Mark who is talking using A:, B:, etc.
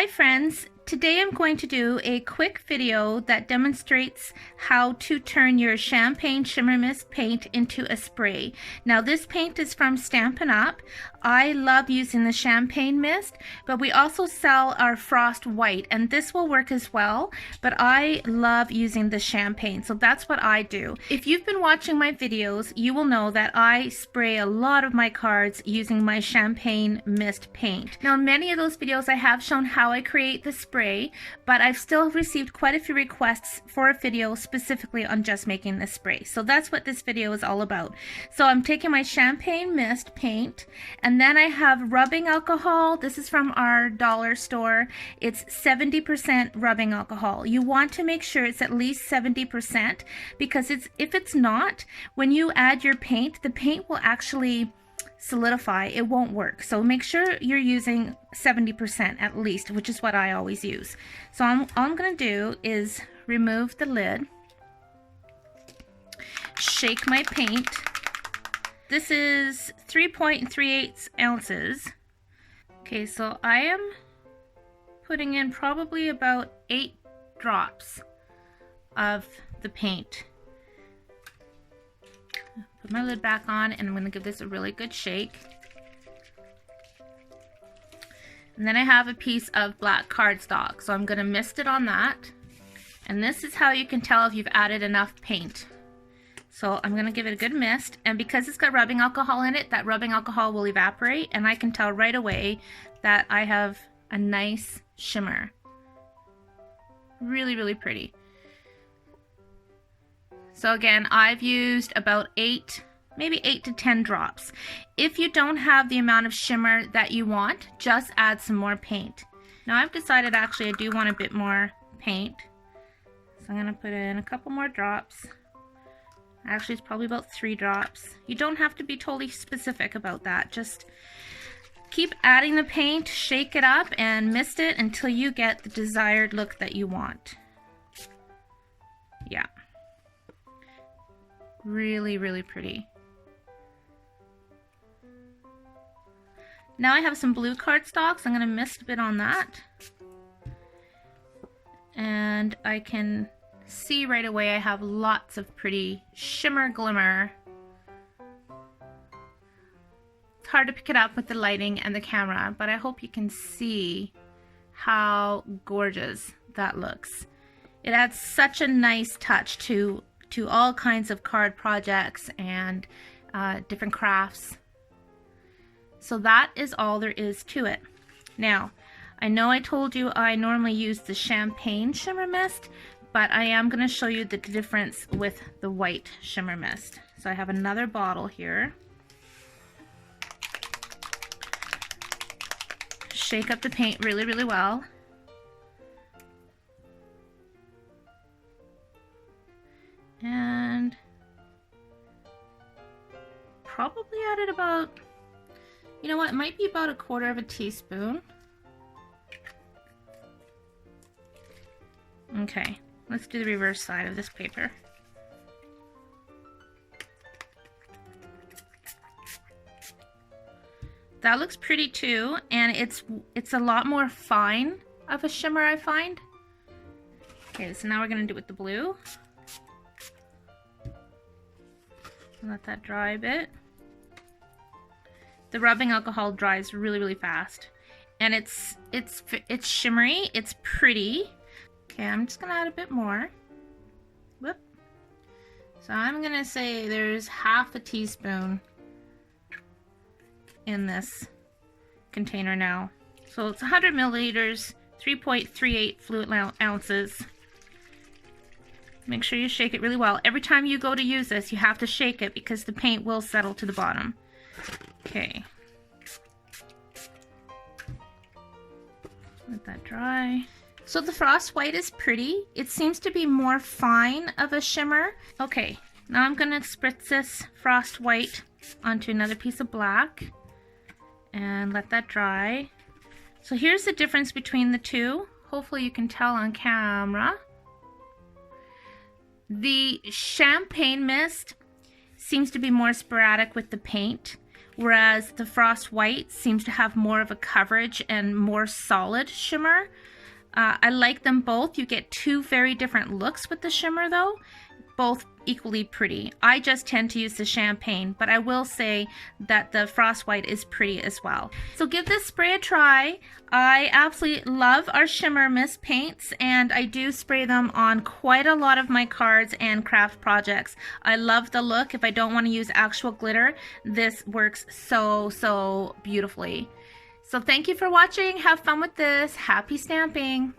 A: Hi friends, today I'm going to do a quick video that demonstrates how to turn your Champagne Shimmer Mist paint into a spray. Now this paint is from Stampin' Up. I love using the Champagne Mist, but we also sell our Frost White, and this will work as well, but I love using the Champagne, so that's what I do. If you've been watching my videos, you will know that I spray a lot of my cards using my Champagne Mist paint. Now in many of those videos I have shown how I create the spray, but I've still received quite a few requests for a video specifically on just making the spray. So that's what this video is all about. So I'm taking my Champagne Mist paint, and then I have rubbing alcohol. This is from our dollar store. It's 70% rubbing alcohol. You want to make sure it's at least 70%, because if it's not, when you add your paint, the paint will actually solidify. It won't work. So make sure you're using 70% at least, which is what I always use. So all I'm going to do is remove the lid, shake my paint. This is 3.38 ounces. Okay, so I am putting in probably about 8 drops of the paint. Put my lid back on, and I'm going to give this a really good shake. And then I have a piece of black cardstock, so I'm going to mist it on that. And this is how you can tell if you've added enough paint. So I'm going to give it a good mist, and because it's got rubbing alcohol in it, that rubbing alcohol will evaporate, and I can tell right away that I have a nice shimmer. Really, really pretty. So again, I've used about 8, maybe 8 to 10 drops. If you don't have the amount of shimmer that you want, just add some more paint. Now I've decided actually I do want a bit more paint. So I'm going to put in a couple more drops. Actually, it's probably about 3 drops. You don't have to be totally specific about that. Just keep adding the paint, shake it up, and mist it until you get the desired look that you want. Yeah. Really, really pretty. Now I have some blue cardstock, so I'm going to mist a bit on that. And I can see right away I have lots of pretty shimmer glimmer. It's hard to pick it up with the lighting and the camera, but I hope you can see how gorgeous that looks. It adds such a nice touch to all kinds of card projects and different crafts. So that is all there is to it. Now, I know I told you I normally use the Champagne Shimmer Mist, but I am going to show you the difference with the white shimmer mist. So I have another bottle here. Shake up the paint really, really well. And probably added about, you know what, it might be about 1/4 teaspoon. Okay, let's do the reverse side of this paper. That looks pretty too, and it's a lot more fine of a shimmer, I find. Okay, so now we're gonna do it with the blue. Let that dry a bit. The rubbing alcohol dries really, really fast, and it's shimmery. It's pretty. Okay, I'm just gonna add a bit more. Whoop. So I'm gonna say there's 1/2 teaspoon in this container now. So it's 100 milliliters, 3.38 fluid ounces. Make sure you shake it really well. Every time you go to use this, you have to shake it because the paint will settle to the bottom. Okay. Let that dry. So the Frost White is pretty. It seems to be more fine of a shimmer. Okay, now I'm going to spritz this Frost White onto another piece of black and let that dry. So here's the difference between the two. Hopefully you can tell on camera. The Champagne Mist seems to be more sporadic with the paint, whereas the Frost White seems to have more of a coverage and more solid shimmer. I like them both. You get two very different looks with the shimmer though, both equally pretty. I just tend to use the Champagne, but I will say that the Frost White is pretty as well. So give this spray a try. I absolutely love our Shimmer Mist paints, and I do spray them on quite a lot of my cards and craft projects. I love the look. If I don't want to use actual glitter, this works so beautifully. So thank you for watching. Have fun with this. Happy stamping.